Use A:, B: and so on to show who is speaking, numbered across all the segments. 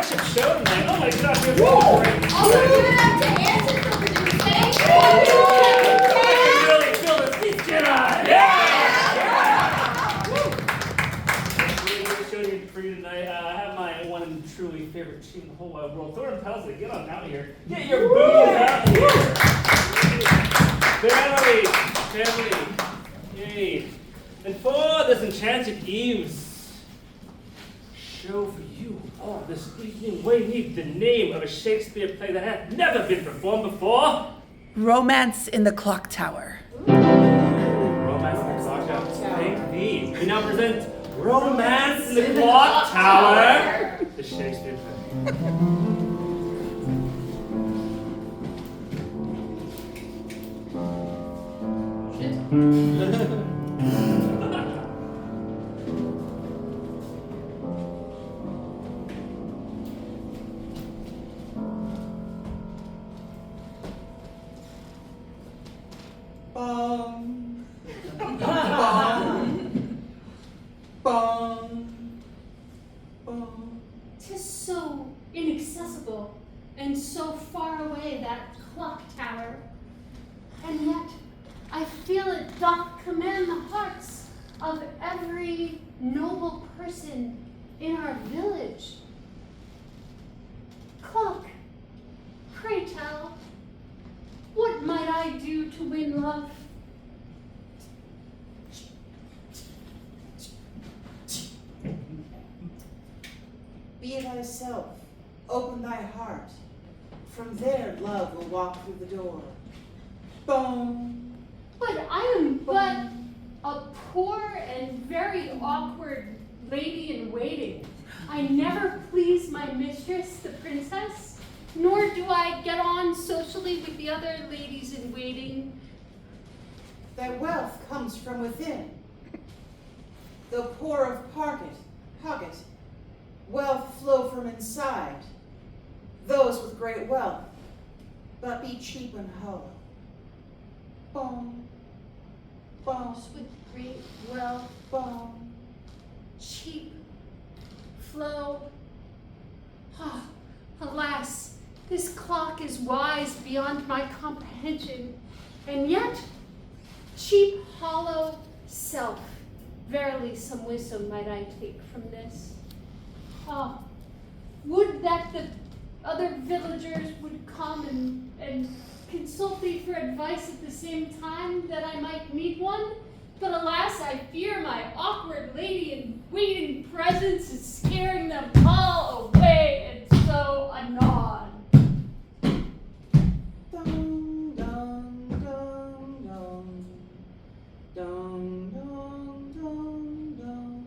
A: such a show tonight. Oh my gosh, you're so great.
B: Also, you have to answer for producer.
A: I can really feel the seats, Jedi. Really showing you for you tonight. I have my one and truly favorite team in the whole wide world. Thorn Petal Stick, get on out of here. Get your booties out here. Family. Yay. And for this enchanted Eve's show for you all this evening, we need the name of a Shakespeare play that had never been performed before.
C: Romance in the Clock Tower.
A: Romance in the Clock Tower. Thank thee. We now present Romance in the Clock Tower, the Shakespeare play.
D: Bong. Bong. Bong. Bong.
B: 'Tis so inaccessible and so far away, that clock tower. And yet, I feel it doth command the hearts of every noble person in our village. Clock, pray tell, what might I do to win love?
D: Be thyself. Open thy heart. From there love will walk through the door. Bong.
B: But I am but a poor and very awkward lady in waiting. I never please my mistress, the princess, nor do I get on socially with the other ladies in waiting.
D: Thy wealth comes from within. Though poor of pocket, wealth flow from inside. Those with great wealth, but be cheap and hollow. Bong. Bong.
B: Those with great wealth,
D: Bong.
B: cheap, flow. Ah, alas, this clock is wise beyond my comprehension, and yet cheap, hollow self. Verily, some wisdom might I take from this. Ah, would that the other villagers would come and consult thee for advice at the same time, that I might meet one. But alas, I fear my awkward lady in waiting presence is scaring them all away, and so anon.
D: Dong, dong, dong, dong. Dong, dong, dong, dong.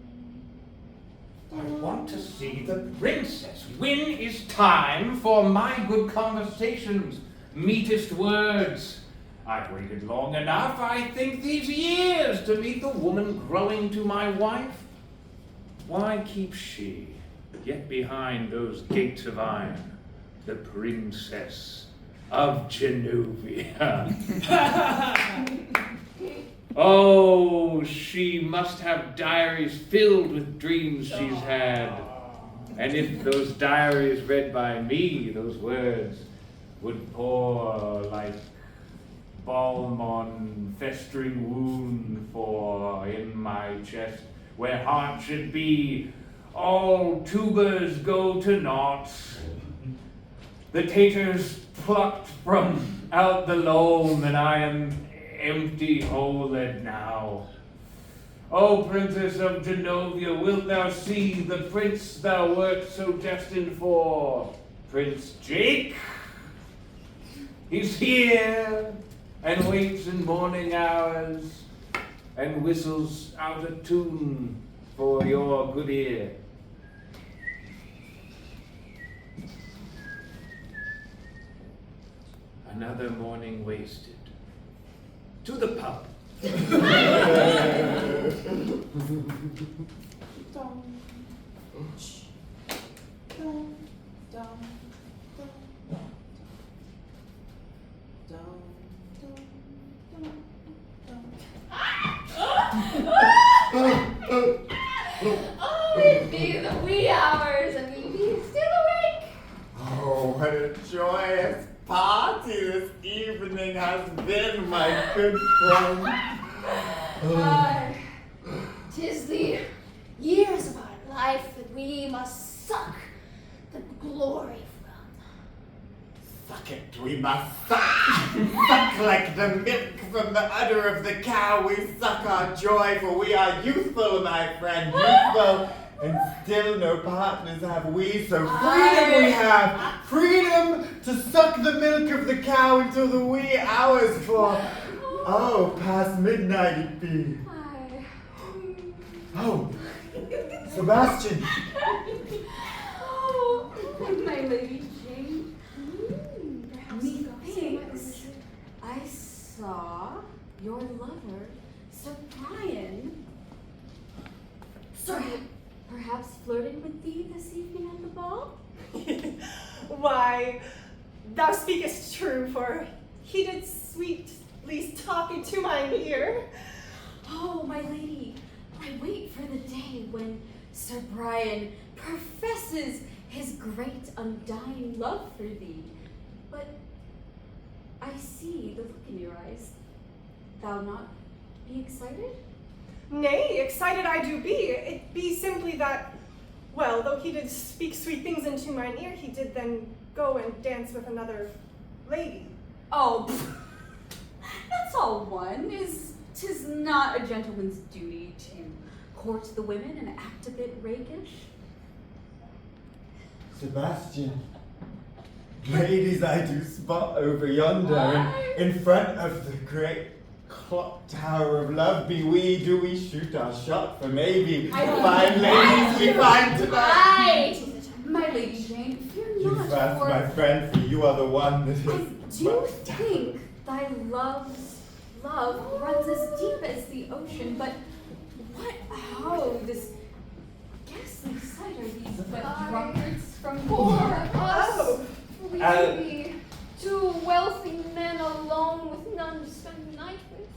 E: I want to see the princess. When is time for my good conversations, meetest words? I've waited long enough, I think, these years to meet the woman growing to my wife. Why keeps she yet behind those gates of iron, the princess of Genovia? Oh, she must have diaries filled with dreams she's had. And if those diaries read by me, those words would pour like balm on festering wound, for in my chest where heart should be, all tubers go to naught. The taters plucked from out the loam, and I am empty holed now. O Princess of Genovia, wilt thou see the prince thou wert so destined for? Prince Jake? He's here, and waits in morning hours, and whistles out a tune for your good ear. Another morning wasted. To the pub.
D: Dong. Dong, dong, dong, dong,
B: Oh, it be the wee hours, and we be still awake
F: what a joyous party this evening has been, my good friend.
B: Aye, 'tis the years of our life that we must suck the glory from.
F: Suck it, we must suck. Suck like the milk from the udder of the cow. We suck our joy, for we are youthful, my friend, youthful. And still no partners have we, so freedom we have. Freedom to suck the milk of the cow until the wee hours, for, past midnight it be.
B: Aye.
F: Oh, Sebastian.
G: Oh, my lady Jane.
B: Perhaps you got some
G: Methinks I saw your lover, Sir Brian. Perhaps flirting with thee this evening at the ball?
H: Why, thou speakest true, for he did sweetly talk into mine ear.
G: Oh, my lady, I wait for the day when Sir Brian professes his great undying love for thee. But I see the look in your eyes. Thou not be excited?
H: Nay, excited I do be. It be simply that, well, though he did speak sweet things into mine ear, he did then go and dance with another lady.
G: Oh, that's all one. 'Tis not a gentleman's duty to court the women and act a bit rakish.
F: Sebastian. Ladies, I do spot over yonder, in front of the great clock tower of love. Do we shoot our shot for maybe fine ladies we find tonight?
G: Aye, my lady Jane, fear
F: You
G: not,
F: fast,
G: for
F: my friend, for you are the one that
G: I
F: is
G: do think thy love's love runs as deep as the ocean, but this ghastly sight are these wet drunkards from
B: Poor
G: Thor?
B: us! We
F: Uh,
B: be two wealthy men alone with none to spend the night with.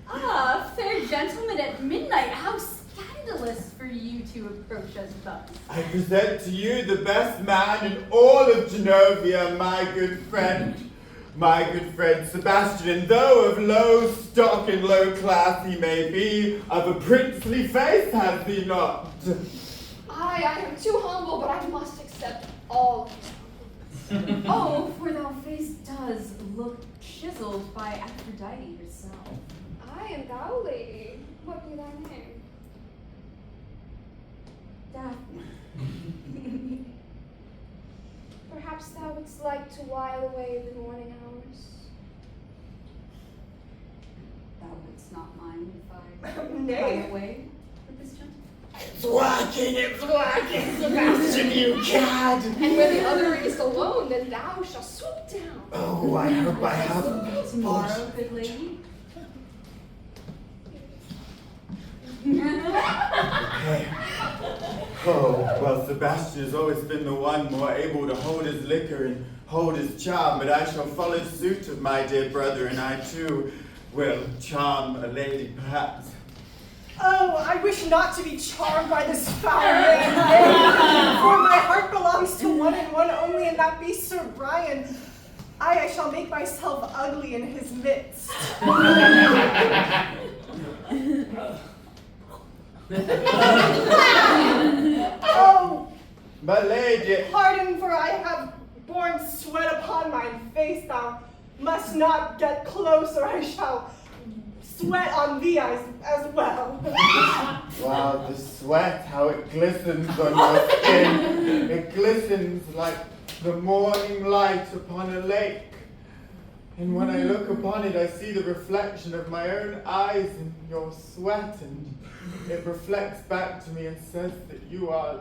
G: Ah, fair gentlemen at midnight, how scandalous for you to approach us thus.
F: I present to you the best man in all of Genovia, my good friend Sebastian, and though of low stock and low class he may be, of a princely face has he not.
B: I am too humble, but I must accept all.
G: Oh, for thy face does look chiseled by Aphrodite herself.
B: I am thou, lady. What be thy name?
G: Daphne.
B: Perhaps thou wouldst like to while away the morning hours.
G: Thou wouldst not mind if I
H: Nay.
G: run away with this gentleman?
F: It's working, Sebastian, you cad!
B: And when the other is alone, then thou shalt swoop down.
F: Oh, I hope I have.
G: Tomorrow, good lady.
F: Okay. Oh, well, Sebastian has always been the one more able to hold his liquor and hold his charm, but I shall follow suit of my dear brother, and I too will charm a lady, perhaps.
H: Oh, I wish not to be charmed by this foul man, nay, for my heart belongs to one and one only, and that be Sir Brian. I shall make myself ugly in his midst. Oh,
F: My lady,
H: pardon, for I have borne sweat upon my face. Thou must not get close, or I shall sweat on thee as well.
F: wow, the sweat, how it glistens on your skin. It glistens like the morning light upon a lake. And when I look upon it, I see the reflection of my own eyes in your sweat, and it reflects back to me and says that you are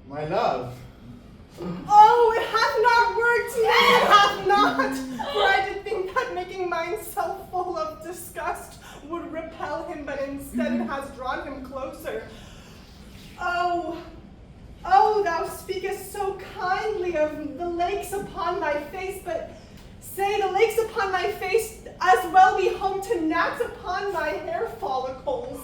F: my love.
H: Oh, it hath not worked yet, it hath not. For I did think that making myself full of disgust would repel him, but instead it has drawn him closer. Oh, thou speakest so kindly of the lakes upon my face, but say the lakes upon my face as well be home to gnats upon my hair follicles.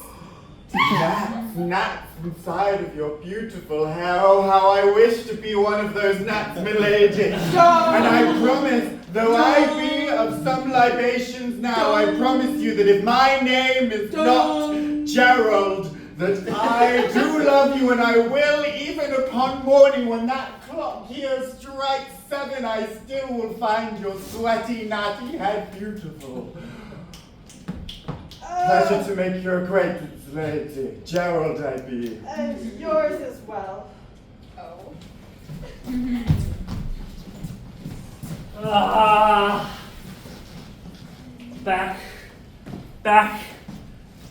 F: Gnats inside of your beautiful hair. Oh, how I wish to be one of those gnats, milady. And I promise, though I be of some libations now, I promise you that if my name is not Gerald, that I do love you, and I will, even upon morning when that clock here strikes 7, I still will find your sweaty, natty head beautiful. Pleasure to make your acquaintance, lady. Gerald I be.
H: And yours as well.
G: Oh.
A: Back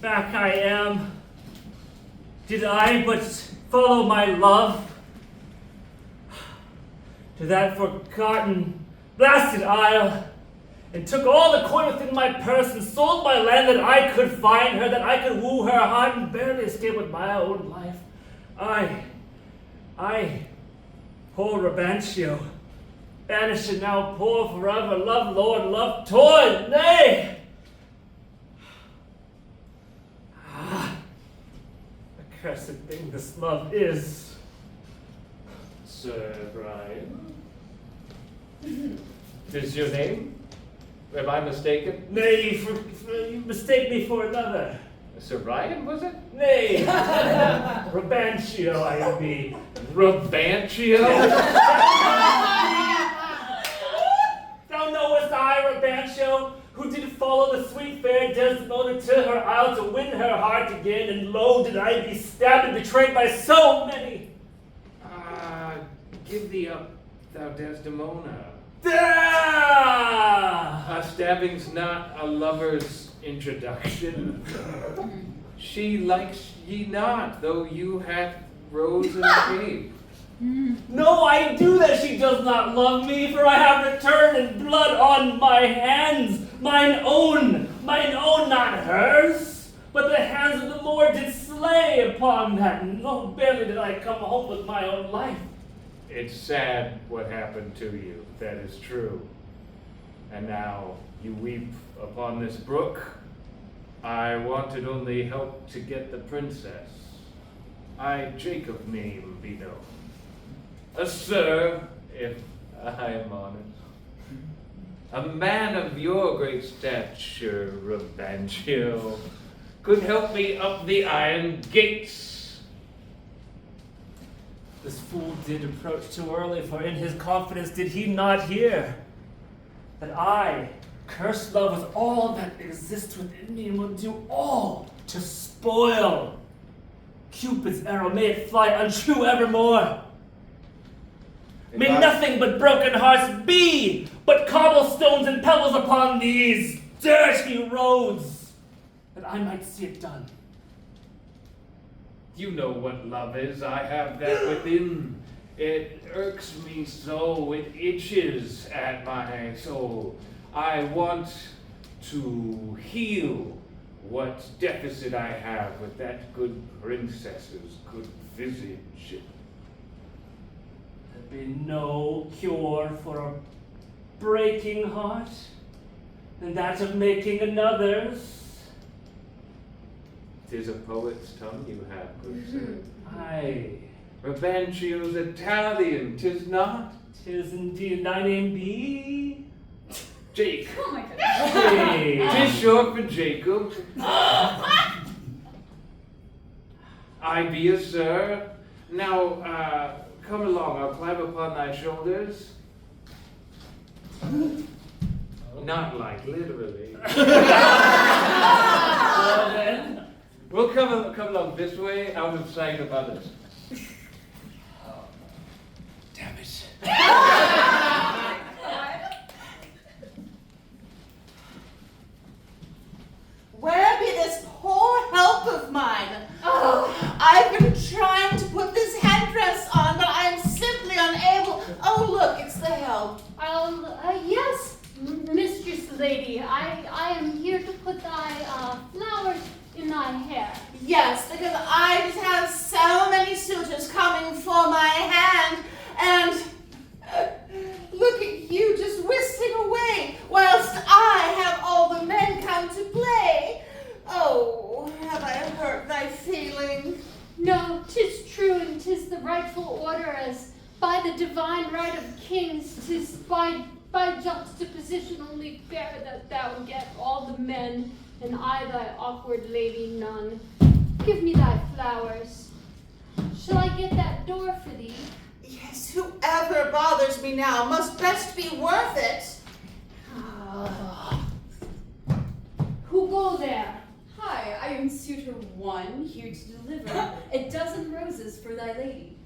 A: I am. Did I but follow my love to that forgotten, blasted isle, and took all the coin within my purse and sold my land that I could find her, that I could woo her heart and barely escape with my own life. I, poor Rabancio, banished and now poor forever, love lord, love torn, nay! Accursed thing this love is. Sir Brian.
E: Is your name? Am I mistaken?
A: Nay, you mistake me for another.
E: Sir Brian, was it?
A: Nay, Rabancio I be.
E: Rabancio?
A: Thou knowest I, Rabancio, who did follow the sweet fair Desdemona to her isle to win her heart again, and lo, did I be stabbed and betrayed by so many.
E: Give thee up, thou Desdemona.
A: Ah!
E: A stabbing's not a lover's introduction. She likes ye not, though you hath rose and cape.
A: No, I do that she does not love me, for I have returned and blood on my hands, mine own, not hers, but the hands of the Lord did slay upon that. No, barely did I come home with my own life.
E: It's sad what happened to you, that is true. And now you weep upon this brook. I wanted only help to get the princess. I Jacob name be known. A sir, if I am honest. A man of your great stature, Rabancio, could help me up the iron gates.
A: This fool did approach too early, for in his confidence did he not hear that I, cursed love with all that exists within me, and will do all to spoil Cupid's arrow, may it fly untrue evermore. May nothing but broken hearts be, but cobblestones and pebbles upon these dirty roads, that I might see it done.
E: You know what love is. I have that within. It irks me so. It itches at my soul. I want to heal what deficit I have with that good princess's good visage.
A: There be no cure for a breaking heart than that of making another's.
E: 'Tis a poet's tongue you have, good sir.
A: Aye,
E: Rabancio's Italian, 'tis not?
A: 'tis indeed. Thy name be?
E: Jake.
G: Oh my goodness.
A: Hey.
E: 'Tis short for Jacob. I be a sir. Now, come along, I'll climb upon thy shoulders. Not like literally.
A: Well then.
E: We'll come along this way, out of sight of others.
A: Damn it.
D: Where be this poor help of mine?
B: Oh,
D: I've been trying to put this headdress on, but I'm simply unable. Oh, look, it's the help.
B: yes, mistress lady, I am here to put thy flowers in thy hair.
D: Yes, because I just have so many suitors coming for my hand, and look at you just whistling away, whilst I have all the men come to play. Oh, have I hurt thy feelings?
B: divine right of kings, 'tis by juxtaposition only fair that thou get all the men, and I thy awkward lady none. Give me thy flowers. Shall I get that door for thee?
D: Yes, whoever bothers me now must best be worth it.
B: Who go there?
G: Hi, I am Suitor 1, here to deliver a dozen roses for thy lady.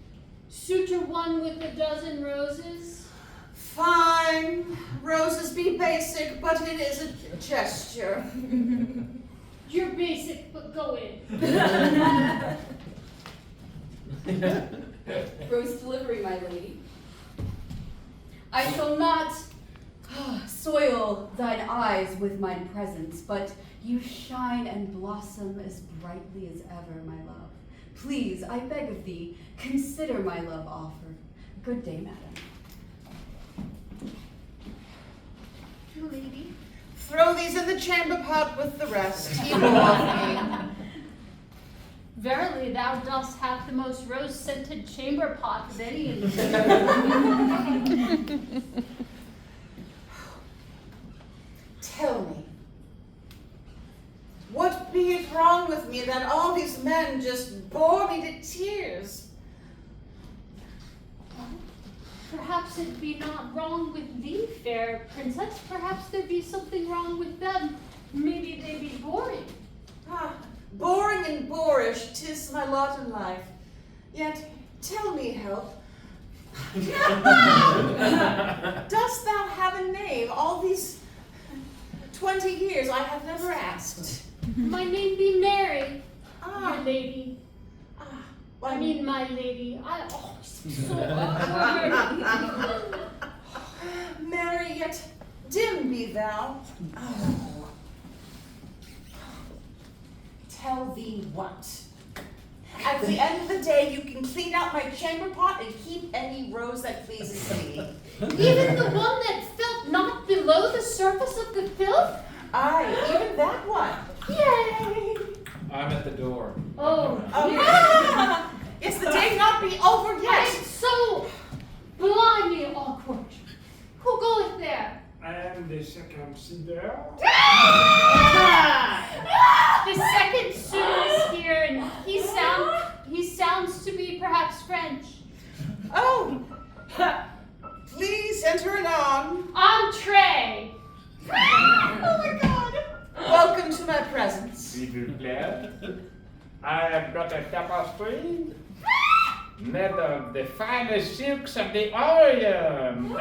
B: Suitor 1 with a dozen roses?
D: Fine. Roses be basic, but it is a gesture.
B: You're basic, but go in.
G: Rose delivery, my lady. I shall not soil thine eyes with mine presence, but you shine and blossom as brightly as ever, my love. Please, I beg of thee, consider my love offered. Good day, madam.
B: Lady.
D: Throw these in the chamber pot with the rest. He will off me.
B: Verily, thou dost have the most rose-scented chamber pot of any in the
D: Tell me, what be it wrong with me that all these men just bore me to tears?
B: Perhaps it be not wrong with thee, fair princess. Perhaps there be something wrong with them. Maybe they be boring.
D: Boring and boorish, 'tis my lot in life. Yet, tell me, help. Dost thou have a name? All these 20 years I have never asked.
B: My name be Mary,
D: Ah.
B: your lady.
D: Why,
B: I mean, my lady. I always so awkward.
D: Mary, yet dim be thou. Oh. Tell thee what? At the end of the day, you can clean out my chamber pot and keep any rose that pleases thee.
B: Even the one that felt not below the surface of the filth?
D: Aye, even that one.
B: Yay!
E: I'm at the door.
B: Oh,
D: Yeah. Is the day not be over
B: I'm
D: yet?
B: so blimey awkward. Who goeth there?
A: I am the second sister.
B: The second suitor is here, and he sounds to be perhaps French.
D: Oh, please enter anon.
B: Entree.
D: Oh my God. Welcome to my presence.
E: S'il vous plaît. I have got a tapestry made of the finest silks of the Orient.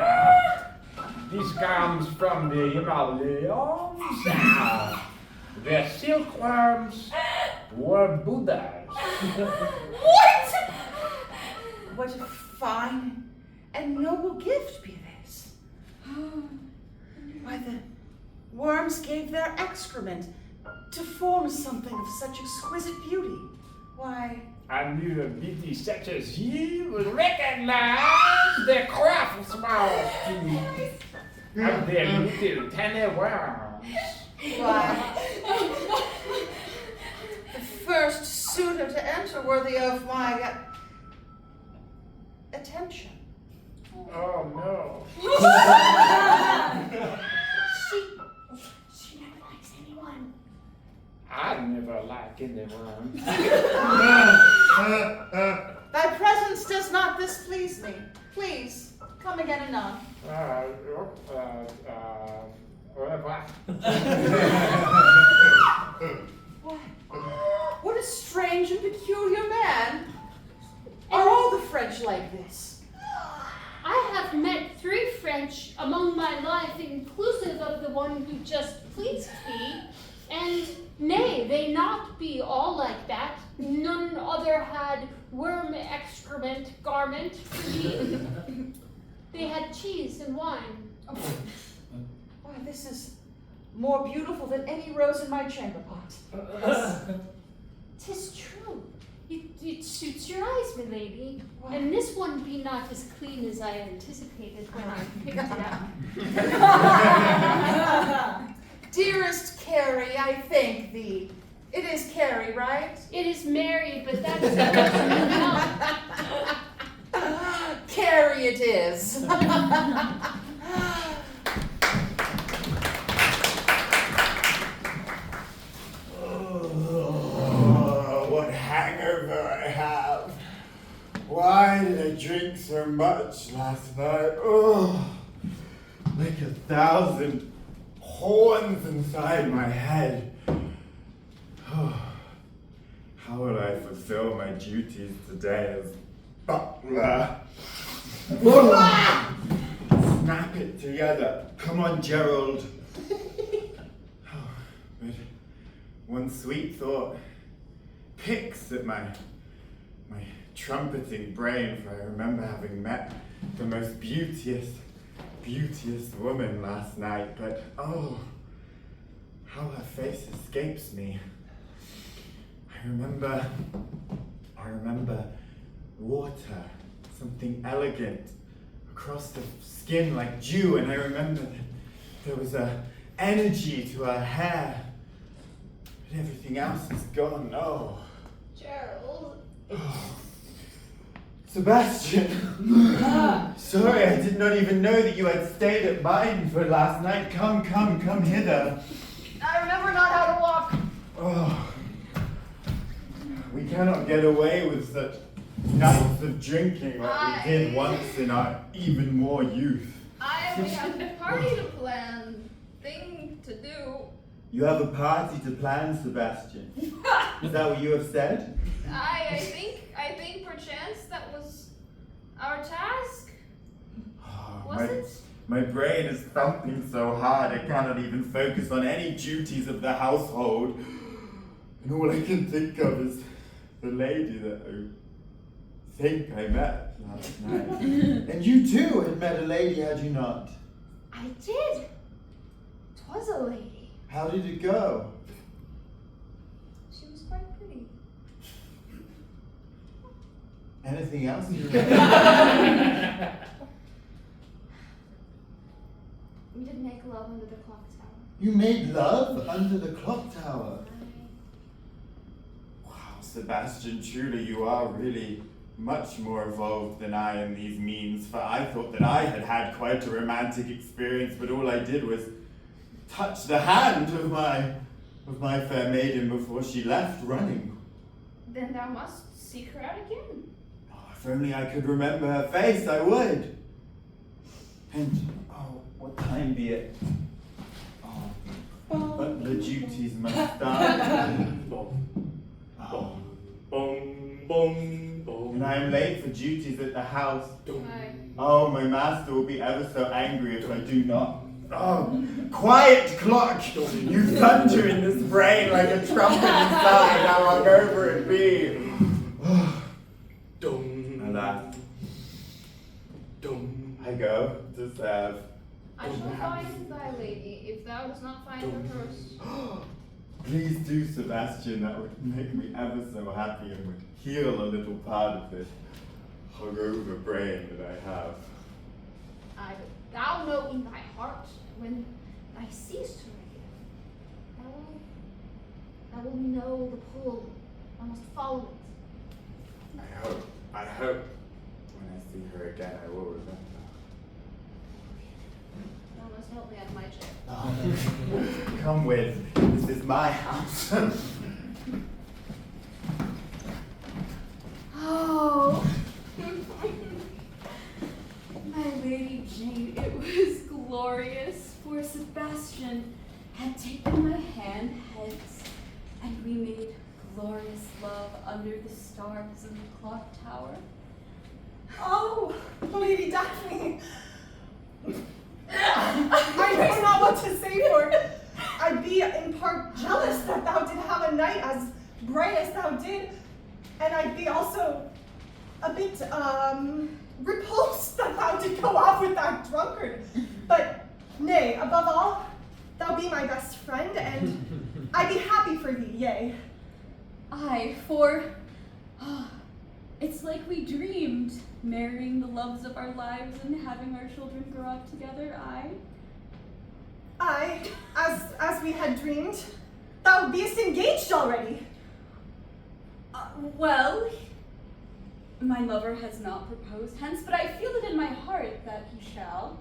E: This comes from the Himalayas. The silkworms were Buddhas.
D: What? What a fine and noble gift be this. Why, the worms gave their excrement to form something of such exquisite beauty. Why,
E: And you beauty such as you will recognize the craftsmanship of the little tiny worms.
D: why, the first suitor to enter worthy of my attention.
E: Oh no.
B: She never likes anyone.
E: I never like anyone.
D: Thy presence does not displease me. Please, come again anon.
E: Au revoir.
D: What a strange and peculiar man. Are all the French like this?
B: I have met 3 French among my life, inclusive of the one who just pleased me, and nay, they not be all like that. None other had worm excrement garment for me. They had cheese and wine.
D: Why, this is more beautiful than any rose in my chamber pot.
B: 'Tis true. It suits your eyes, my lady. And this one be not as clean as I anticipated when I picked it up.
D: Dearest Carrie, I thank thee. It is Carrie, right?
B: It is Mary, but that is not enough.
D: Carry it is.
F: Oh, what hangover I have. Why did I drink so much last night? Oh, like 1,000 horns inside my head. Oh, how will I fulfill my duties today as butler? Snap it together. Come on, Gerald. Oh, but one sweet thought picks at my trumpeting brain, for I remember having met the most beauteous woman last night, but oh, how her face escapes me. I remember water, something elegant across the skin like dew, and I remember that there was a energy to her hair, but everything else is gone. Oh.
G: Gerald.
F: Sebastian! Sorry, I did not even know that you had stayed at mine for last night. Come hither.
G: I remember not how to walk.
F: Oh. We cannot get away with such nights of drinking like we did once in our even more youth.
G: We have a party to plan, thing to do.
F: You have a party to plan, Sebastian. Is that what you have said?
G: I think perchance that was our task. Was it?
F: My brain is thumping so hard I cannot even focus on any duties of the household. And all I can think of is the lady that I think I met last night. And you too had met a lady, had you not?
G: I did. 'Twas a lady.
F: How did it go?
G: She was quite pretty.
F: Anything else you remember?
G: We did make love under the clock tower.
F: You made love under the clock tower? Wow, Sebastian, truly you are really much more evolved than I in these means, for I thought that I had had quite a romantic experience, but all I did was touch the hand of my fair maiden before she left running.
G: Then thou must seek her out again.
F: Oh, if only I could remember her face, I would. And, oh, what time be it? Oh, but the duties must start. Oh. And I am late for duties at the house. Oh, my master will be ever so angry if I do not. Oh, quiet clock! You thunder in this brain like a trumpet inside, how hungover it be. Alas. I go to serve.
G: I shall find thy lady, if thou dost not find her first.
F: Please do, Sebastian, that would make me ever so happy and would heal a little part of this hungover brain that I have.
G: Thou know in thy heart when thou cease to reign. Thou will know the pull. Thou must follow it.
F: I hope when I see her again I will remember.
G: Thou must help me out of my chair.
F: Oh, come with. This is my house.
G: Oh. My Lady Jane, it was glorious, for Sebastian had taken my heads, and we made glorious love under the stars in the clock tower.
H: Oh, Lady Daphne. I know not what to say, for I'd be in part jealous that thou did have a night as bright as thou did, and I'd be also a bit repulsed that thou did go off with that drunkard. But nay, above all, thou be my best friend, and I'd be happy for thee, yea.
G: Aye, for it's like we dreamed, marrying the loves of our lives and having our children grow up together, aye.
H: Aye, as we had dreamed, thou beest engaged already.
G: Well, my lover has not proposed hence, but I feel it in my heart that he shall.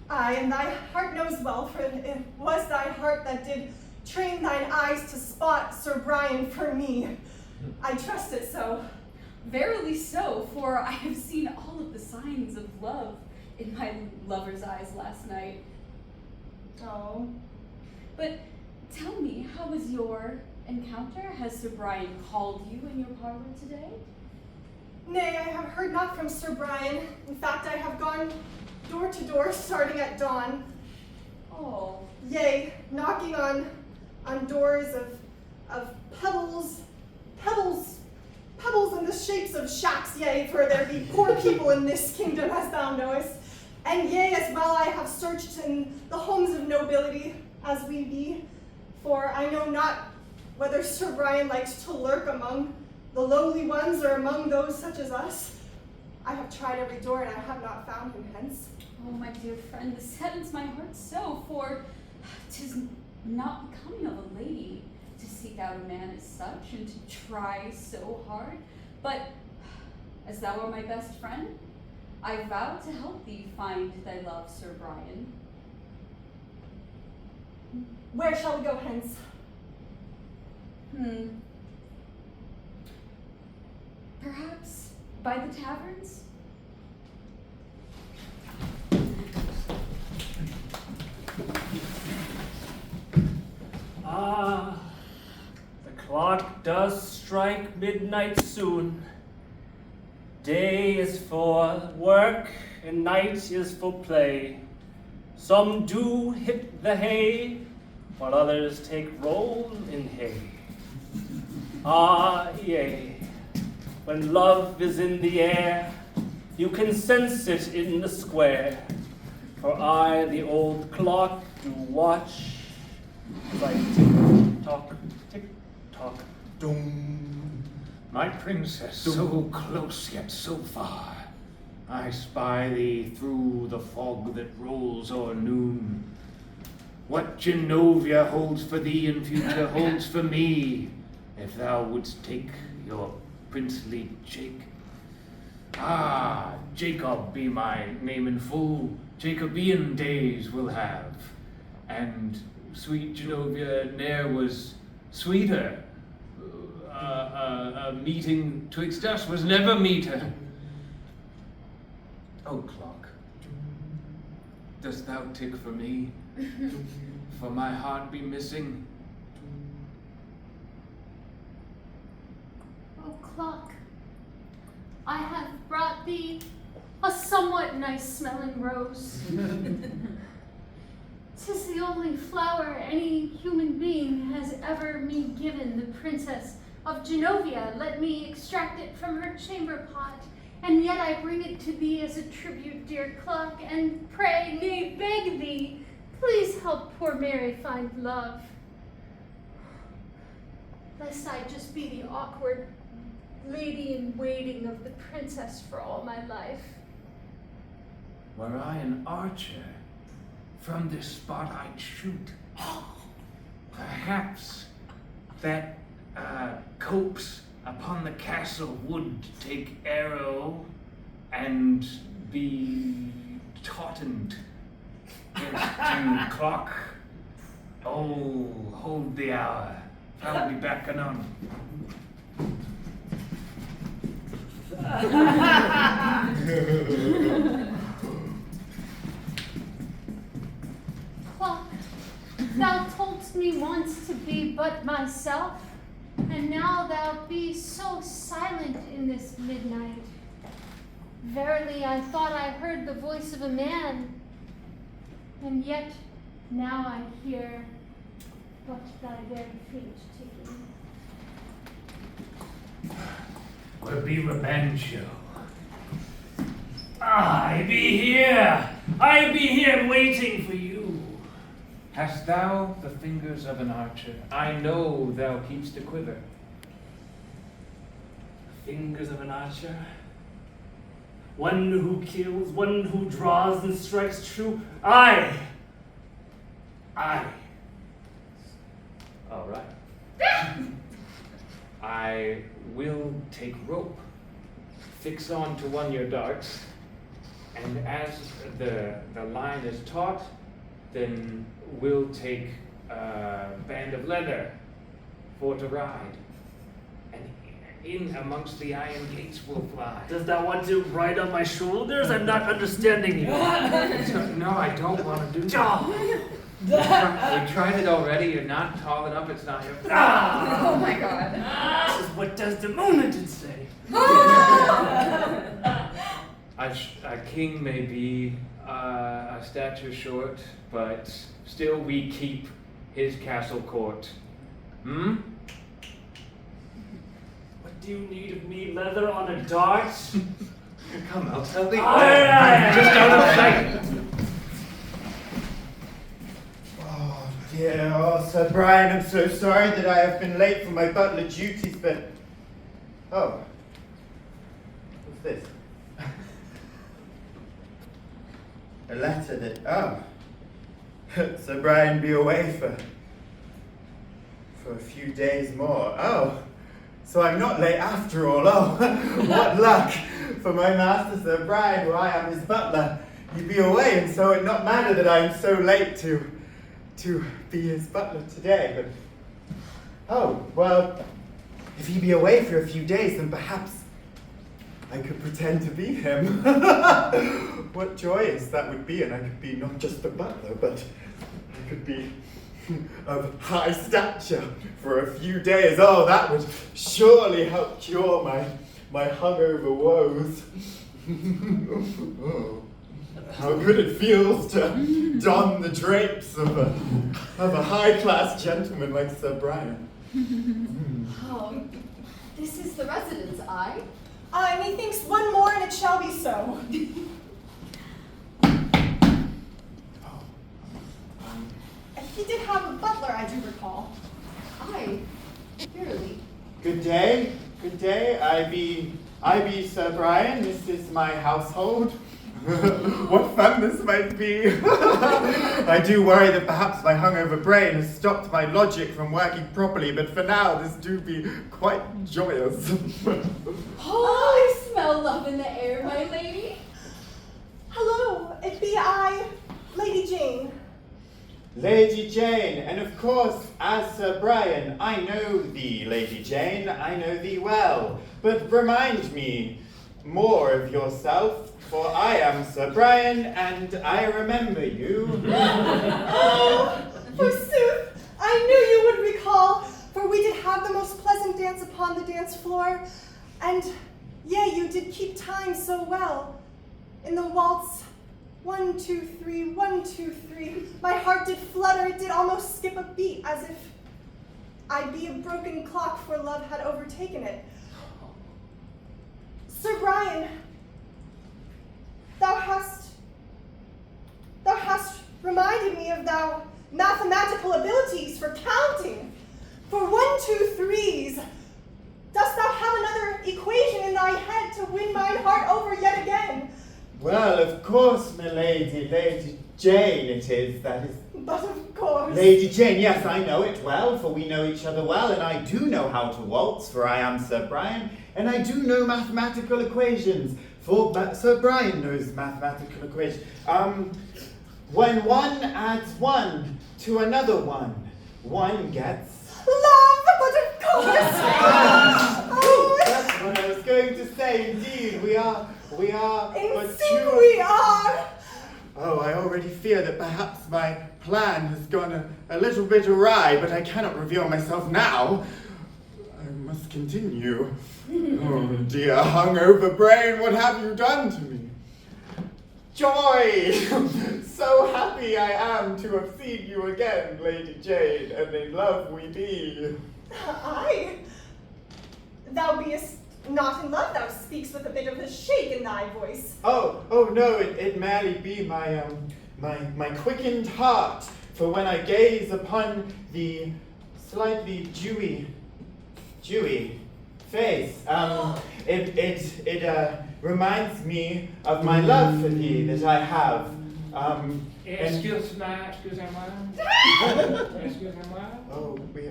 H: Aye, and thy heart knows well, for it was thy heart that did train thine eyes to spot Sir Brian for me. I trust it so.
G: Verily so, for I have seen all of the signs of love in my lover's eyes last night.
H: Oh.
G: But tell me, how was your encounter? Has Sir Brian called you in your parlor today?
H: Nay, I have heard not from Sir Brian. In fact, I have gone door to door, starting at dawn.
G: Oh.
H: Yea, knocking on doors of pebbles in the shapes of shacks, yea, for there be poor people in this kingdom, as thou knowest. And yea, as well I have searched in the homes of nobility, as we be, for I know not whether Sir Brian likes to lurk among the lowly ones or among those such as us. I have tried every door and I have not found him hence.
G: Oh, my dear friend, this saddens my heart so, for 'tis not becoming of a lady to seek out a man as such and to try so hard. But as thou art my best friend, I vow to help thee find thy love, Sir Brian.
H: Where shall we go hence?
G: Perhaps by the taverns?
A: Ah, the clock does strike midnight soon. Day is for work and night is for play. Some do hit the hay, while others take roll in hay. Ah, yea, when love is in the air, you can sense it in the square. For I, the old clock, do watch as I tick-tock, doom.
E: My princess, so close yet so far, I spy thee through the fog that rolls o'er noon. What Genovia holds for thee in future holds for me, if thou wouldst take your princely Jake. Ah, Jacob be my name in full, Jacobean days will have, and sweet Genovia ne'er was sweeter. A meeting twixt us was never meeter. O clock, dost thou tick for me? For my heart be missing?
B: Oh, clock, I have brought thee a somewhat nice-smelling rose. 'Tis the only flower any human being has ever me given, the Princess of Genovia. Let me extract it from her chamber pot, and yet I bring it to thee as a tribute, dear clock, and pray, nay, beg thee, please help poor Mary find love. Lest I just be the awkward lady-in-waiting of the princess for all my life.
E: Were I an archer, from this spot I'd shoot. Perhaps that copse upon the castle would take arrow and be tautened against clock. Oh, hold the hour. I'll be back anon.
B: Clock, thou toldst me once to be but myself, and now thou be so silent in this midnight. Verily, I thought I heard the voice of a man, and yet now I hear but thy very feet ticking.
E: Will be Rebancho.
A: I be here! I be here waiting for you.
E: Hast thou the fingers of an archer? I know thou keep'st a quiver.
A: Fingers of an archer. One who kills, one who draws and strikes true. I.
E: All right. I will take rope. fix on to one your darts, and as the line is taut, then we'll take a band of leather for to ride, and in amongst the iron gates we'll fly.
A: Does that want to ride on my shoulders? I'm not understanding you.
E: No, I don't want to do that. We tried it already. You're not tall enough. It's not your.
G: Oh my god.
A: This is what Desdemona did say.
E: A king may be a stature short, but still we keep his castle court. Hmm?
A: What do you need of me? Leather on a dart?
E: Come, I'll tell thee.
A: Aye.
E: Just out of sight.
F: Oh dear, oh Sir Brian, I'm so sorry that I have been late for my butler duties, but... Oh. What's this? A letter that... Oh. Sir Brian be away for a few days more. Oh. So I'm not late after all. Oh, what luck for my master Sir Brian, who I am his butler. He be away, and so it not matter that I am so late to be his butler today. But oh, well, if he be away for a few days, then perhaps I could pretend to be him. What joyous that would be, and I could be not just the butler, but I could be of high stature for a few days. Oh, that would surely help cure my hungover woes. Oh, how good it feels to don the drapes of a high-class gentleman like Sir Brian.
G: Oh, this is the residence, I.
H: Methinks one more and it shall be so. He did have a butler, I do recall.
G: I, verily.
F: Good day, good day. I be Sir Brian. This is my household. What fun this might be. I do worry that perhaps my hungover brain has stopped my logic from working properly, but for now this do be quite joyous.
G: Oh, I smell love in the air, my lady.
H: Hello, it be I, Lady Jane.
F: Lady Jane, and of course, as Sir Brian, I know thee, Lady Jane, I know thee well. But remind me more of yourself, for I am Sir Brian, and I remember you.
H: Oh, forsooth, I knew you would recall, for we did have the most pleasant dance upon the dance floor, and yea, you did keep time so well. In the waltz, 1, 2, 3, 1, 2, 3. My heart did flutter, it did almost skip a beat, as if I be a broken clock, for love had overtaken it. Sir Brian, thou hast reminded me of thou mathematical abilities for counting. For 1, 2, 3s, dost thou have another equation in thy head to win mine heart over yet again?
F: Well, of course, milady, Lady Jane it is, that is.
H: But of course.
F: Lady Jane, yes, I know it well, for we know each other well, and I do know how to waltz, for I am Sir Brian, and I do know mathematical equations, for Sir Brian knows mathematical equations. When one adds one to another one gets...
H: Love, but of course. Oh.
F: That's what I was going to say, indeed, we are
H: In
F: but
H: sync
F: two...
H: we are.
F: Oh, I already fear that perhaps my plan has gone a little bit awry, but I cannot reveal myself now. I must continue. Oh dear, hungover brain, what have you done to me? Joy! So happy I am to have seen you again, Lady Jane, and in love we be.
H: Aye. Thou beest not in love, thou speaks with a bit of a shake in thy voice.
F: Oh no, it merely be my quickened heart, for when I gaze upon the slightly dewy face, it reminds me of my love for thee that I have.
E: Excusez-moi.
F: Oh, we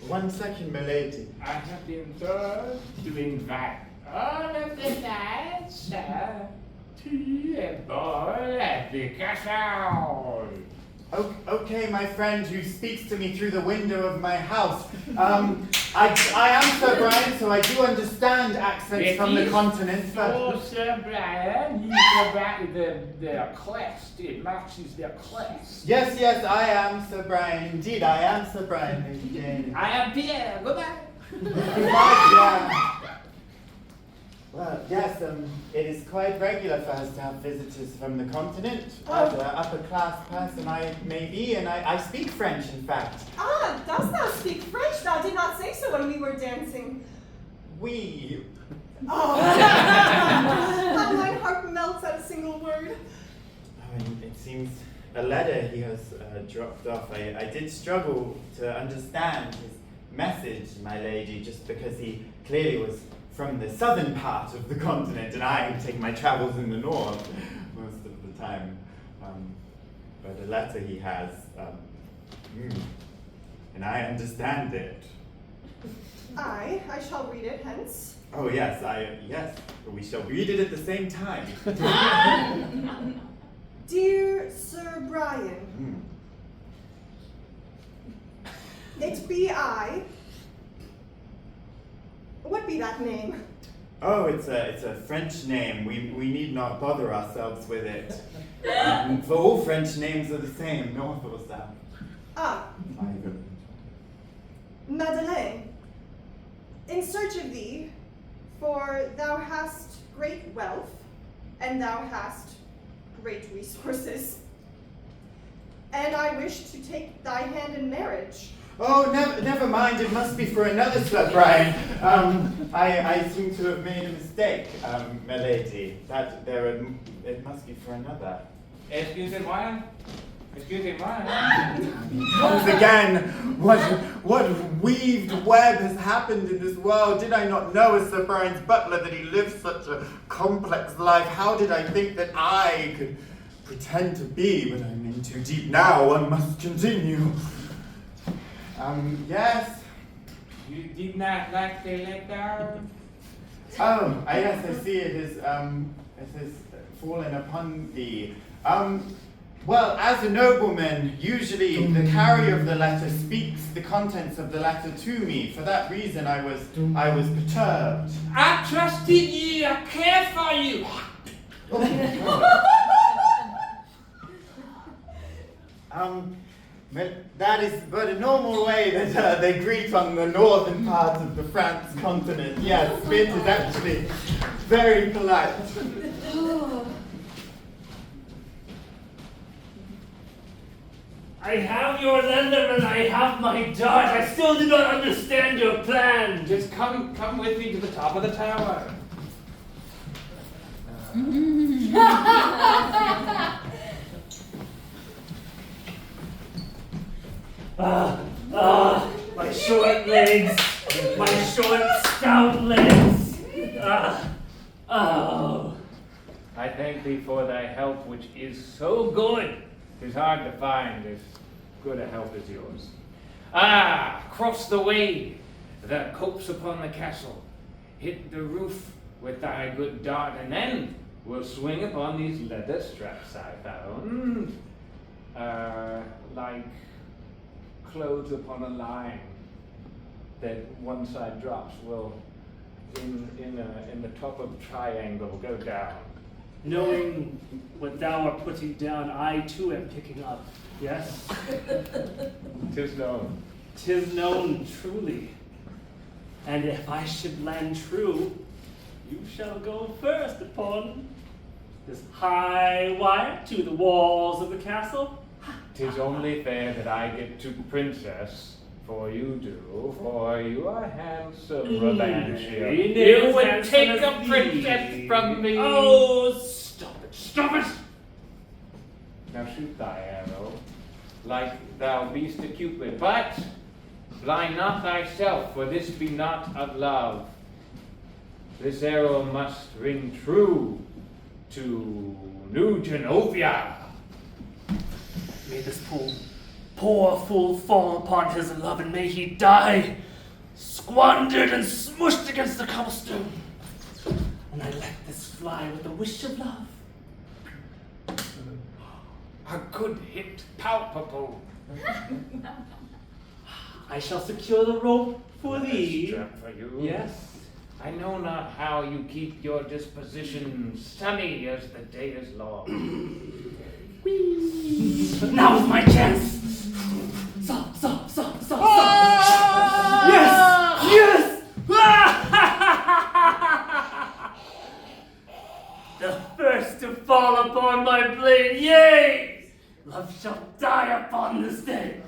F: 1 second, milady.
E: I have been doing that. All of the nights are table at the castle.
F: Okay, my friend who speaks to me through the window of my house. I am Sir Brian, so I do understand accents from the continent.
E: Oh, Sir Brian, he's about their crest. It matches their crest.
F: Yes, I am Sir Brian. Indeed, I am Sir Brian, Lady Jane.
E: I am Pierre. Goodbye.
F: Yeah. Well, yes, it is quite regular for us to have visitors from the continent. As an upper-class person I may be, and I speak French, in fact.
H: Ah, dost thou speak French? Thou did not say so when we were dancing.
F: We.
H: Oh, how my heart melts at a single word.
F: It seems a letter he has dropped off. I did struggle to understand his message, my lady, just because he clearly was from the southern part of the continent, and I take my travels in the north most of the time. But a letter he has, and I understand it.
H: I shall read it hence.
F: Oh yes, yes, we shall read it at the same time.
H: Dear Sir Brian, it be I. What be that name?
F: Oh, it's a French name. We need not bother ourselves with it. For all French names are the same, north or south.
H: Ah,
F: Either.
H: Madeleine, in search of thee, for thou hast great wealth, and thou hast great resources. And I wish to take thy hand in marriage.
F: Oh, never mind. It must be for another Sir Brian. I seem to have made a mistake, my lady. It must be for another.
E: Excusez-moi.
F: Once again, what weaved web has happened in this world? Did I not know as Sir Brian's butler that he lived such a complex life? How did I think that I could pretend to be? But I'm in too deep now. One must continue. Yes.
E: You did not like the letter?
F: Oh, yes, I see it has fallen upon thee. Well, as a nobleman, usually the carrier of the letter speaks the contents of the letter to me. For that reason, I was perturbed.
E: I trusted you. I care for you.
F: That is but a normal way that they greet on the northern part of the France continent. Yes, it is actually very polite.
A: I have your leather and I have my dart. I still do not understand your plan.
E: Just come with me to the top of the tower.
A: My short legs, my short, stout legs.
E: I thank thee for thy help, which is so good. 'Tis hard to find as good a help as yours. Cross the way that copes upon the castle. Hit the roof with thy good dart, and then we'll swing upon these leather straps I found. Like clothes upon a line that one side drops will in the top of the triangle go down.
A: Knowing what thou art putting down, I too am picking up. Yes?
E: 'Tis known.
A: 'Tis known truly. And if I should land true, you shall go first upon this high wire to the walls of the castle.
E: 'Tis only fair that I get to princess, for you do, for you are handsome, Romantia. You would take a princess from me.
A: Oh, stop it, stop it!
E: Now shoot thy arrow, like thou beest a Cupid, but blind not thyself, for this be not of love. This arrow must ring true to New Genovia.
A: May this poor fool fall upon his love, and may he die, squandered and smushed against the cobblestone. and I let this fly with a wish of love.
E: A good hit, palpable.
A: I shall secure the rope for thee.
E: Strap for you.
A: Yes.
E: I know not how you keep your disposition sunny as the day is long.
A: Now's my chance. So. Yes. The first to fall upon my blade, yea! Love shall die upon this day.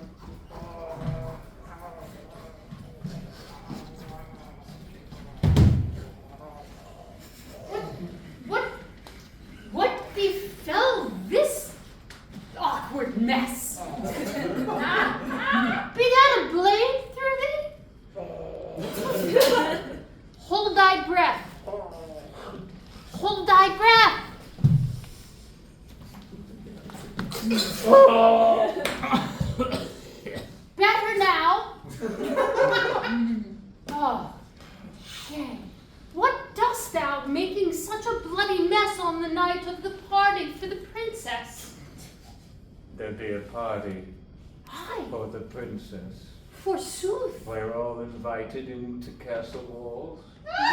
B: What befell this awkward mess? Be that a blade through thee? Hold thy breath. Hold thy breath. Better now. Oh, shame. What dost thou, making such a bloody mess on the night of the party for the princess?
E: There be a party
B: Aye,
E: for the princess.
B: forsooth.
E: We're all invited into castle walls.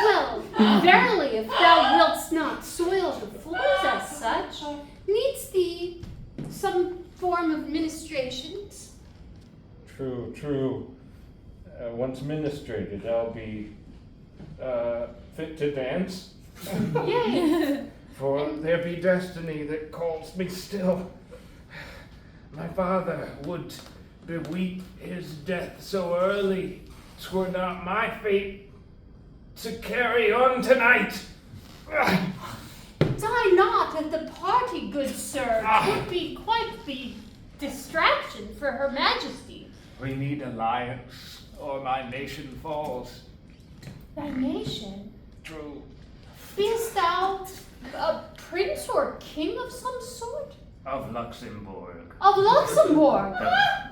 B: Well, verily, if thou wilt not soil the floors as such, needs thee some form of ministrations.
E: True. Once ministrated, I'll be fit to dance.
B: Yea,
E: For there be destiny that calls me still. My father would beweep his death so early. 'Twere not my fate to carry on tonight.
B: die not at the party, good sir. Would be quite the distraction for her majesty.
E: We need alliance, or my nation falls.
B: Thy nation?
E: True.
B: Beest thou a prince or king of some sort?
E: Of Luxembourg.
B: Of Luxembourg?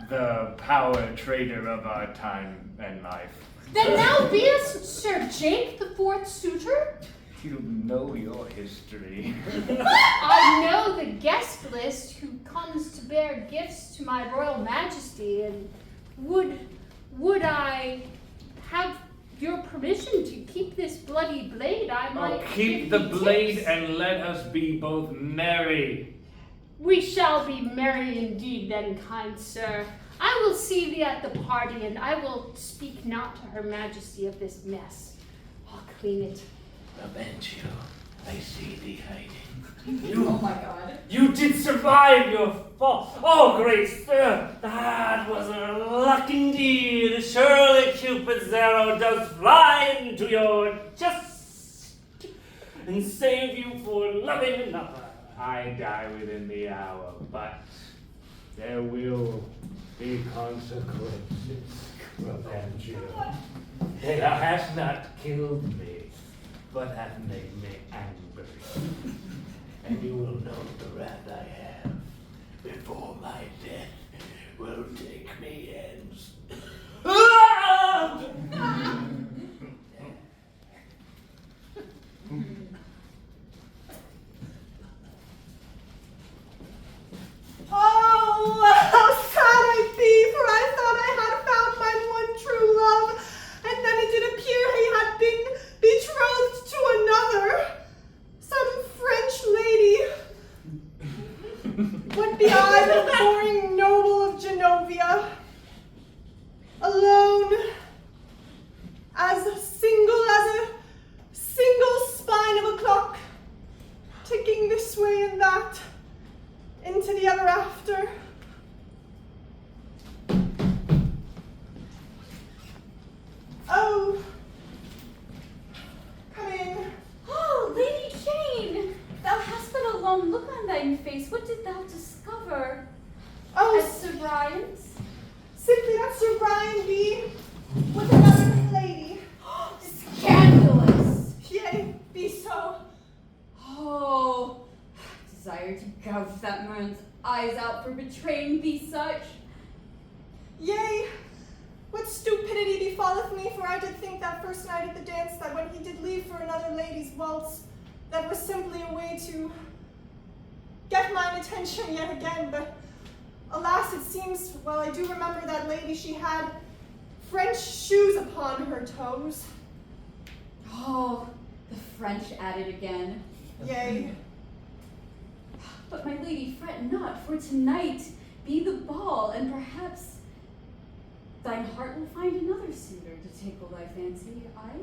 E: The power trader of our time and life.
B: Then thou beest Sir Jake the Fourth suitor?
E: You know your history.
B: I know the guest list who comes to bear gifts to my royal majesty, and would I have your permission to keep this bloody blade, I might
E: Keep
B: give
E: the
B: thee
E: blade
B: tips.
E: and let us be both merry.
B: We shall be merry indeed then, kind sir. I will see thee at the party, and I will speak not to her majesty of this mess. I'll clean it.
A: Lamentio, I see thee hiding.
G: Oh my god.
A: You did survive your fall. Oh, great sir, that was a luck indeed. Surely Cupid's arrow does fly into your chest and save you for loving another.
E: I die within the hour, but there will be consequences. Lamentio.
A: Thou hast not killed me, but hast made me angry. And you will know the wrath I have before my death will take me ends.
H: Oh, how sad I be, for I thought I had found mine one true love, and then it did appear he had been betrothed to another, some French lady. What be I, the boring noble of Genovia, alone, as single as a single spine of a clock, ticking this way and that, into the ever after. Oh, come in.
G: Oh, Lady Jane! Thou hast but a long look on thine face. What did thou discover?
H: Oh,
G: At Sir Brian's?
H: simply that Sir Brian be with another lady.
G: Scandalous!
H: Yea, be so.
G: Oh, desire to gouge that man's eyes out for betraying thee such.
H: Yea, what stupidity befalleth me, for I did think that first night at the dance that when he did leave for another lady's waltz, that was simply a way to get mine attention yet again, but alas, it seems, well, I do remember that lady, she had French shoes upon her toes.
G: Oh, the French at it again.
H: Yea.
G: But my lady, fret not, for tonight be the ball, and perhaps thine heart will find another suitor to tickle thy fancy, aye?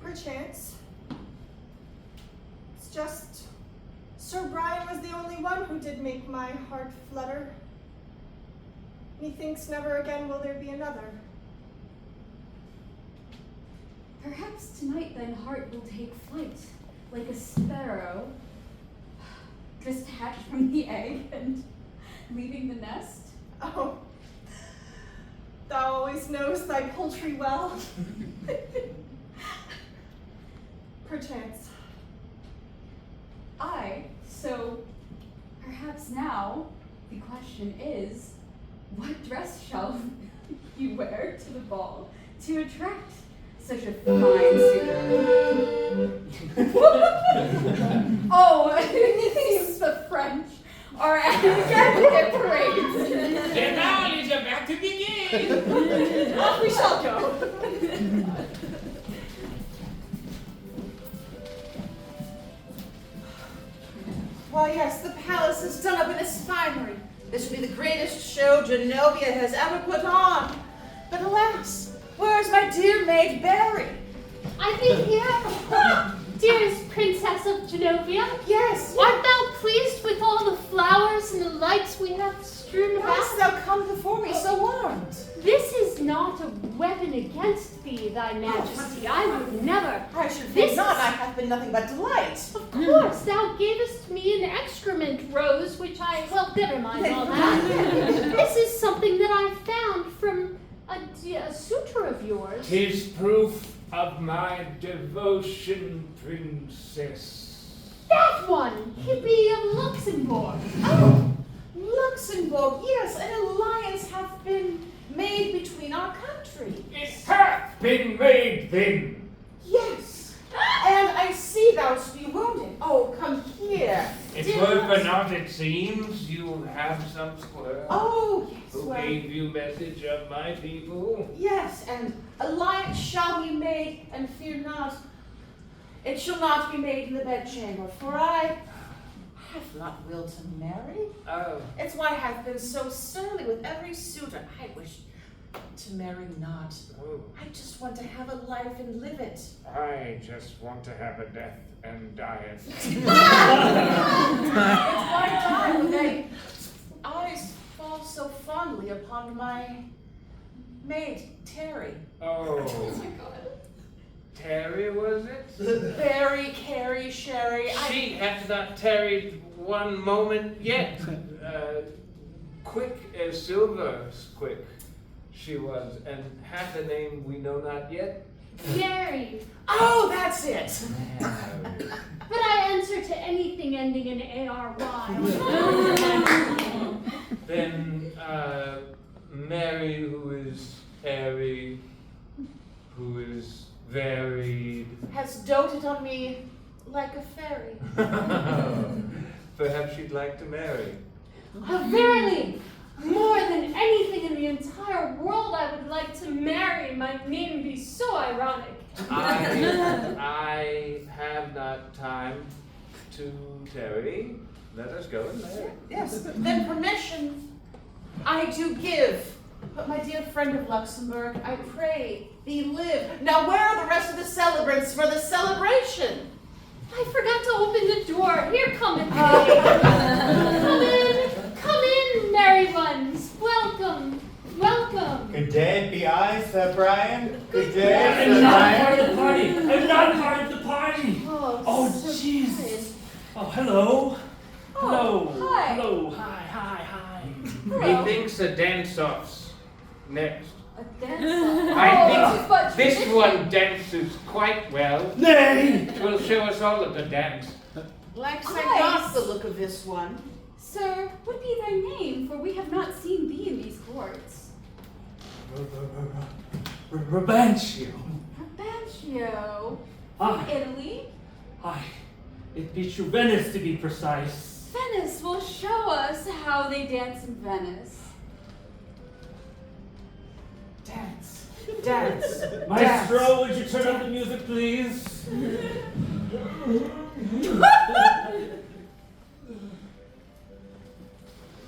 H: Perchance. It's just Sir Brian was the only one who did make my heart flutter. Methinks never again will there be another.
G: Perhaps tonight thine heart will take flight, like a sparrow, just hatched from the egg and leaving the nest.
H: Oh, thou always knows thy poultry well. Perchance.
G: Aye, so perhaps now the question is, what dress shall you wear to the ball to attract such a fine suitor? Oh, these the French are at parades.
E: The knowledge about to begin.
H: Off we shall go.
D: Why, yes, the palace is done up in its finery. This will be the greatest show Genovia has ever put on. But alas, where is my dear maid Barry?
B: I be here, dearest princess of Genovia.
D: Yes,
B: Art thou pleased with all the flowers and the lights we have strewn
D: why hast
B: about?
D: thou come before me so armed?
B: This is not a weapon against thee, thy majesty. I would never.
D: I should
B: This
D: think not,
B: is-
D: I have been nothing but delight.
B: Of course, thou gavest me an excrement rose, which well, never mind all that. This is something that I found from a suitor of yours.
E: 'Tis proof of my devotion, princess.
B: That one! He be of Luxembourg.
D: Oh, Luxembourg, yes, an alliance hath been made between our countries.
E: It hath been made then.
D: Yes, and I see thou be wounded. Oh, come here.
E: It
D: dear
E: were for
D: Lux-
E: naught, it seems, you have some squirrel.
D: Oh, yes,
E: Who
D: well,
E: gave you message of my people?
D: yes, and alliance shall be made, and fear not, it shall not be made in the bedchamber, for I have not will to marry.
E: Oh,
D: It's why I have been so surly with every suitor. I wish to marry not.
E: oh.
D: I just want to have a life and live it.
E: I just want to have a death and die it.
D: It's why I, when my eyes fall so fondly upon my maid, Terry.
E: Oh,
G: my god.
E: Terry was it?
D: Very Carrie Sherry.
E: She hath not tarried one moment yet. Quick as silver's quick she was, and hath a name we know not yet.
B: Mary.
D: Oh, that's it.
B: But I answer to anything ending in ARY.
E: Then Mary, who is airy, who is varied.
D: Has doted on me like a fairy.
E: Perhaps she'd like to marry.
B: Verily, more than anything in the entire world, I would like to marry. My name be so ironic.
E: I have not time to tarry. Let us go and marry.
D: Yes, then permission I do give. But my dear friend of Luxembourg, I pray thee live. Now where are the rest of the celebrants for the celebration?
B: I forgot to open the door. Here cometh they. Come in, merry ones. Welcome, welcome.
F: Good day, be I, Sir Brian. Good day,
A: I'm
F: Sir
A: not
F: Brian.
A: part of the party. I'm not part of the party. Oh,
D: so
A: jeez.
D: good.
A: Oh, hello. Hello.
G: hi.
A: Hello. Hi.
G: Hello.
E: Methinks a dance-off's next.
G: A dance.
E: I think
G: but
E: this
G: tradition.
E: one dances quite well.
A: Nay.
E: It will show us all of the dance.
D: Likes I
G: Nice.
D: not the look of this one.
G: Sir, what be thy name? For we have not seen thee in these courts.
A: Rabancio.
G: Rabancio. From Italy?
A: Aye, it be true Venice to be precise.
G: Venice will show us how they dance in Venice.
H: Dance. Dance.
A: Maestro, would you turn up the music, please?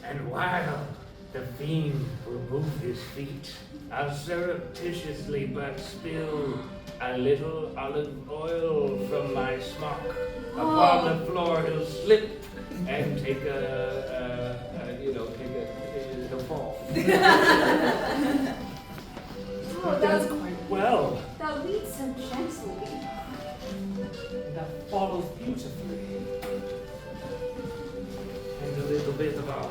E: And while the fiend will move his feet, I'll surreptitiously but spill a little olive oil from my smock. Upon the floor he'll slip and take he'll fall.
G: Oh,
A: That's quite well.
G: thou lead so gently.
A: That follows beautifully. And a little bit of our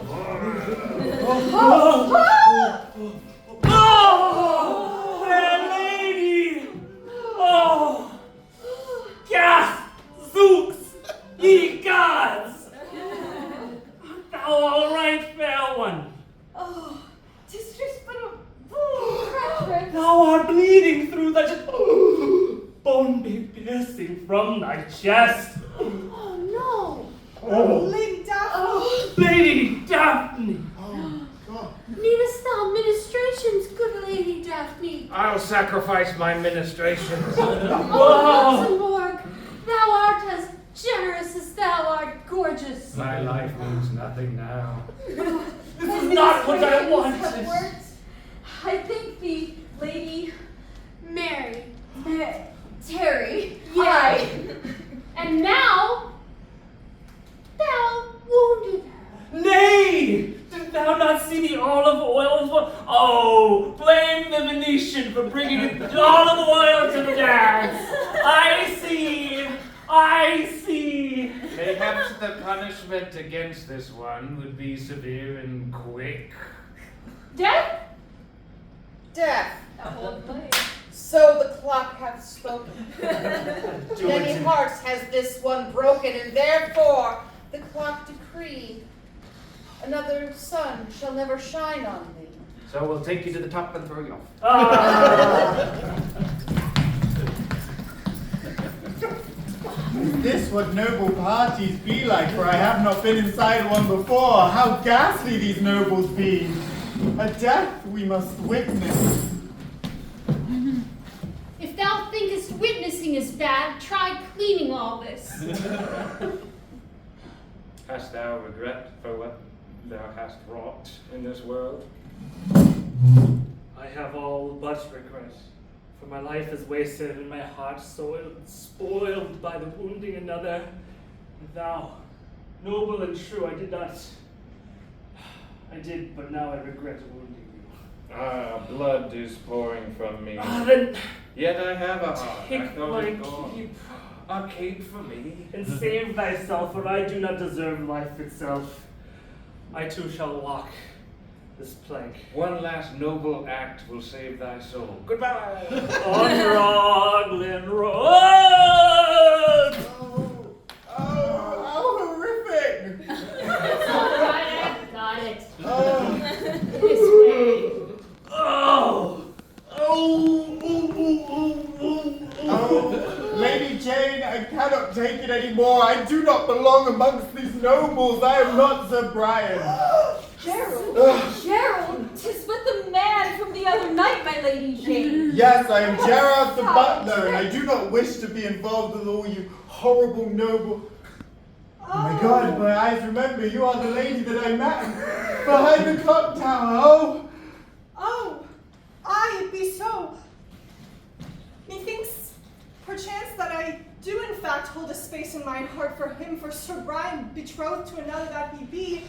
A: Oh, fair lady! Oh, gasp! Zooks! Ye gods! Thou all right, fair one?
G: Oh, 'tis just but a crack.
A: Thou art bleeding through thy chest. Bone be piercing from thy chest.
G: Oh no!
H: Oh, Lady Daphne.
A: Lady Daphne!
F: Oh, God.
B: Needest thou ministrations, good Lady Daphne?
E: I'll sacrifice my ministrations.
B: Oh, Luxembourg, thou art as generous as thou art gorgeous.
E: My life means nothing now.
A: This is not what I wanted.
G: I think the Lady
B: Mary.
G: Terry.
B: Yea. And now, thou wounded her.
A: Nay! Didst thou not see the olive oil? Oh, blame the Venetian for bringing the olive oil to the dance. I see. I see.
E: Perhaps the punishment against this one would be severe and quick.
B: Death?
D: Death.
G: That old lady.
D: So the clock hath spoken.
A: Do
D: Many
A: it.
D: hearts has this one broken, and therefore the clock decreed another sun shall never shine on thee.
E: So we'll take you to the top and throw you off.
A: Ah.
F: Is this what noble parties be like? For I have not been inside one before. How ghastly these nobles be! A death we must witness.
B: If thou thinkest witnessing is bad, try cleaning all this.
E: Hast thou regret for what thou hast wrought in this world?
A: I have all but regret, for my life is wasted and my heart soiled, spoiled by the wounding another. And thou, noble and true, I did, but now I regret wounding you.
E: Ah, blood is pouring from me.
A: Then
E: Yet I have a heart. I
A: take
E: thought
A: my
E: it gone.
A: keep
E: A cape for me.
A: and save thyself, for I do not deserve life itself. I too shall walk this plank.
E: One last noble act will save thy soul. Goodbye.
A: On Roglin Road!
F: How horrific!
B: All right, I got it.
F: Oh,
B: This way.
A: Oh!
F: oh, Lady Jane, I cannot take it anymore. I do not belong amongst these nobles. I am not Sir Brian.
G: Gerald. Gerald, 'tis but the man from the other night, my Lady Jane.
F: Yes, I am Gerard the butler, and I do not wish to be involved with all you horrible noble. Oh my God, my eyes remember, you are the lady that I met behind the clock tower.
H: Oh, aye, it be so. Methinks, perchance, that I do in fact hold a space in mine heart for him, for Sir Brian, betrothed to another that he be,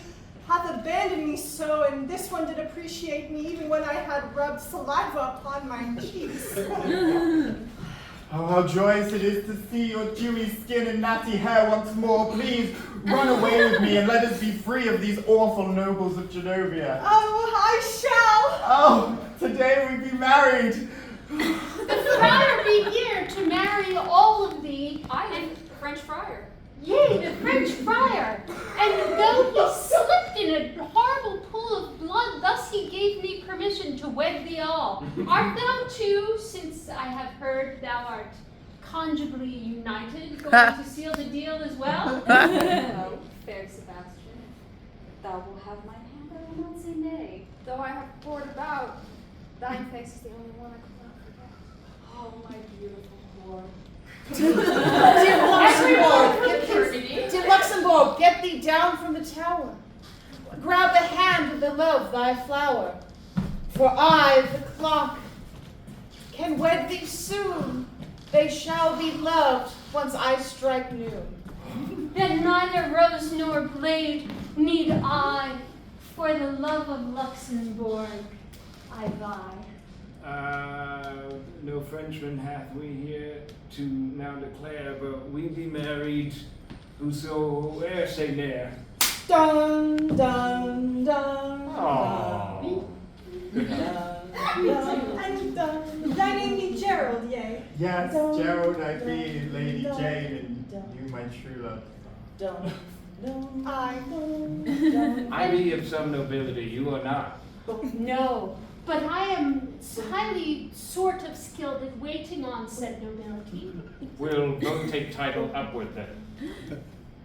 H: hath abandoned me so, and this one did appreciate me even when I had rubbed saliva upon my cheeks.
F: Oh, how joyous it is to see your dewy skin and natty hair once more. Please, run away with me and let us be free of these awful nobles of Genovia.
H: Oh, I shall.
F: Oh, today we be married.
B: The friar be here to marry all of thee,
G: I am French friar.
B: yea, the French friar. And though he slipped in a horrible pool of blood, thus he gave me permission to wed thee all. Art thou too, since I have heard thou art conjugally united, going to seal the deal as well?
G: Well, fair Sebastian, thou wilt have my hand, I will not say nay. Though I have poured about, thine face is the only one I could not forget. Oh, my beautiful whore.
D: Dear Luxembourg, get thee down from the tower. Grab the hand of the love, thy flower. For I, the clock, can wed thee soon. They shall be loved once I strike noon.
B: Then neither rose nor blade need I, for the love of Luxembourg I vie.
A: No Frenchman hath we here to now declare, but we be married, whosoe'er say ne'er.
H: Dun, dun, dun.
A: Aww.
H: Thy name be Gerald, yea?
F: Yes, Gerald, I be Lady Jane, and you my true love.
E: I be of some nobility, you are not.
B: No, but I am highly sort of skilled at waiting on said nobility.
E: We'll both take title upward then.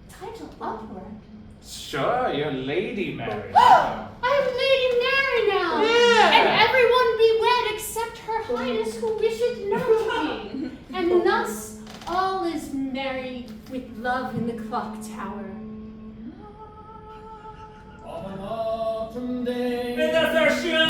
B: Title upward.
E: Sure, you're Lady Mary.
B: I am Lady Mary now, and everyone be wed except Her Highness who wisheth not to be. And thus all is merry with love in the clock tower.
A: On an autumn day. And that's our show!